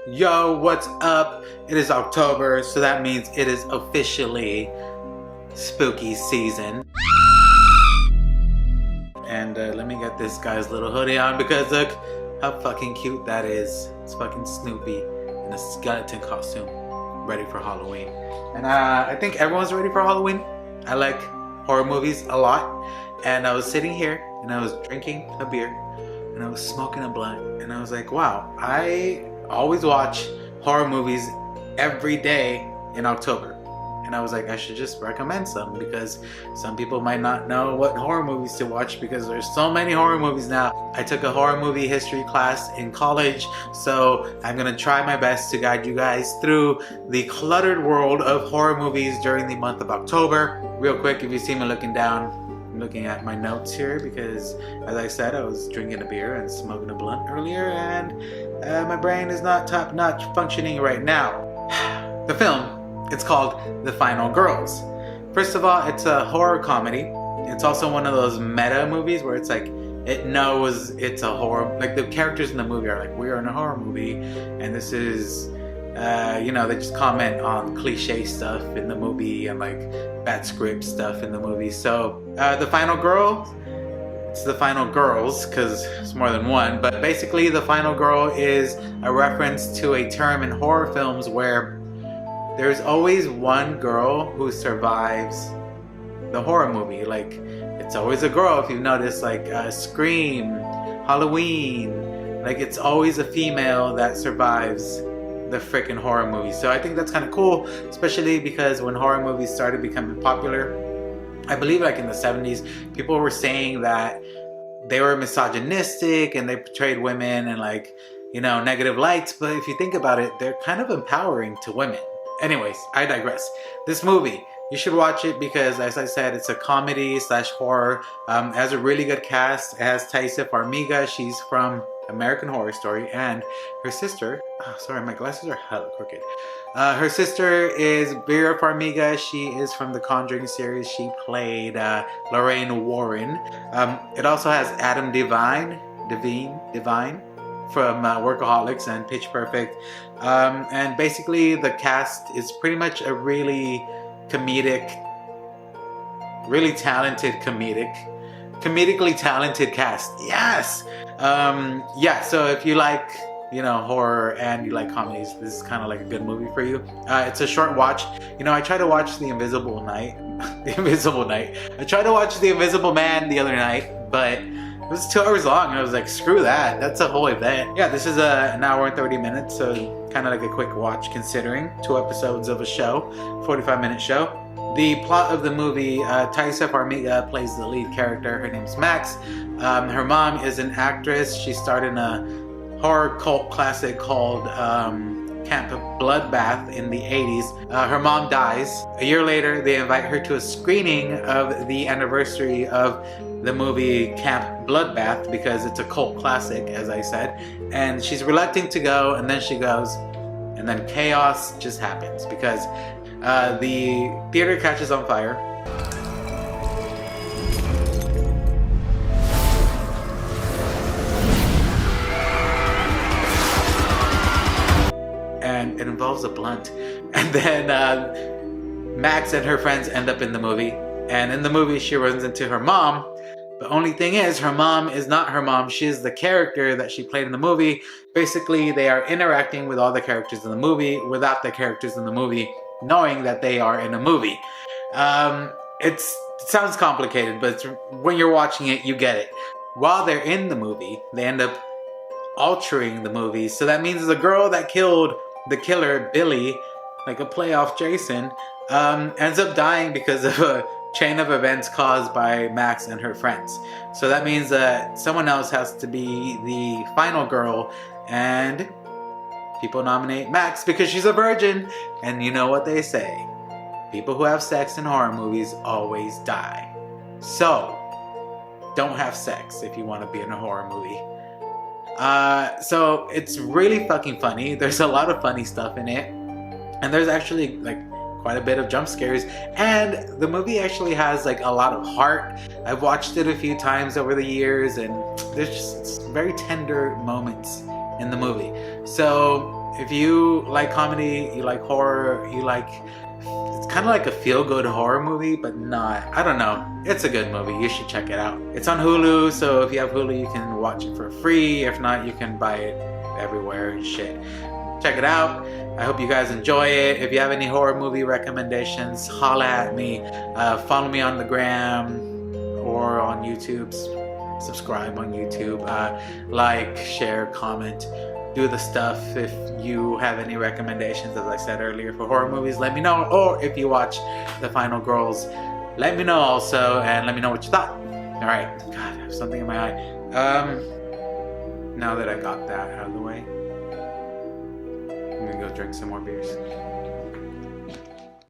Yo, what's up? It is October, so that means it is officially spooky season. And let me get this guy's little hoodie on because look how fucking cute that is. It's fucking Snoopy in a skeleton costume, ready for Halloween. And I think everyone's ready for Halloween. I like horror movies a lot. And I was sitting here and I was drinking a beer and I was smoking a blunt and I was like, wow, I always watch horror movies every day in October. And I was like, I should just recommend some because some people might not know what horror movies to watch because there's so many horror movies now. I took a horror movie history class in college, so I'm gonna try my best to guide you guys through the cluttered world of horror movies during the month of October. Real quick, if you see me looking down, I'm looking at my notes here because, as I said, I was drinking a beer and smoking a blunt earlier, and my brain is not top-notch functioning right now. The film, it's called The Final Girls. First of all, it's a horror comedy. It's also one of those meta movies where it's like, it knows it's a horror, like the characters in the movie are like, we are in a horror movie, and this is, they just comment on cliche stuff in the movie and like bad script stuff in the movie. So The Final Girl, it's The Final Girls because it's more than one, but basically The Final Girl is a reference to a term in horror films where there's always one girl who survives the horror movie. Like, it's always a girl, if you've noticed, like Scream, Halloween, like it's always a female that survives the freaking horror movie. So I think that's kind of cool, especially because when horror movies started becoming popular, I believe like in the 70s, people were saying that they were misogynistic and they portrayed women in like, negative lights. But if you think about it, they're kind of empowering to women. Anyways, I digress. This movie, you should watch it because, as I said, it's a comedy / horror. It has a really good cast. It has Taissa Farmiga. She's from American Horror Story, and her sister, sorry, my glasses are hella crooked. Her sister is Vera Farmiga. She is from the Conjuring series. She played Lorraine Warren. It also has Adam Devine from Workaholics and Pitch Perfect. And basically the cast is pretty much a really comedically talented cast. Yes! So if you like, horror and you like comedies, this is kind of like a good movie for you. It's a short watch. I tried to watch The Invisible Night. I tried to watch The Invisible Man the other night, but it was 2 hours long, and I was like, screw that. That's a whole event. Yeah, this is an hour and 30 minutes, so kind of like a quick watch considering 2 episodes of a show, 45-minute show. The plot of the movie, Taissa Farmiga plays the lead character. Her name's Max. Her mom is an actress. She starred in a horror cult classic called Camp Bloodbath in the 80s. Her mom dies. A year later, they invite her to a screening of the anniversary of the movie Camp Bloodbath because it's a cult classic, as I said. And she's reluctant to go, and then she goes, and then chaos just happens because the theater catches on fire. And it involves a blunt. And then Max and her friends end up in the movie. And in the movie, she runs into her mom. The only thing is, her mom is not her mom. She is the character that she played in the movie. Basically, they are interacting with all the characters in the movie without the characters in the movie knowing that they are in a movie. It sounds complicated, but when you're watching it, you get it. While they're in the movie, they end up altering the movie. So that means the girl that killed the killer, Billy, like a playoff Jason, ends up dying because of a chain of events caused by Max and her friends. So that means that someone else has to be the final girl, and people nominate Max because she's a virgin. And you know what they say, people who have sex in horror movies always die. So don't have sex if you want to be in a horror movie. So it's really fucking funny. There's a lot of funny stuff in it, and there's actually like quite a bit of jump scares, and the movie actually has like a lot of heart. I've watched it a few times over the years, and there's just very tender moments in the movie. So if you like comedy, you like horror, you like, it's kind of like a feel-good horror movie, but not, I don't know. It's a good movie. You should check it out. It's on Hulu, so if you have Hulu, you can watch it for free. If not, you can buy it everywhere and shit. Check it out. I hope you guys enjoy it. If you have any horror movie recommendations, holla at me. Follow me on the gram or on YouTube. Subscribe on YouTube. Like, share, comment. Do the stuff. If you have any recommendations, as I said earlier, for horror movies, let me know. Or if you watch The Final Girls, let me know also, and let me know what you thought. All right. God, I have something in my eye. Now that I got that out of the way, I'm gonna go drink some more beers.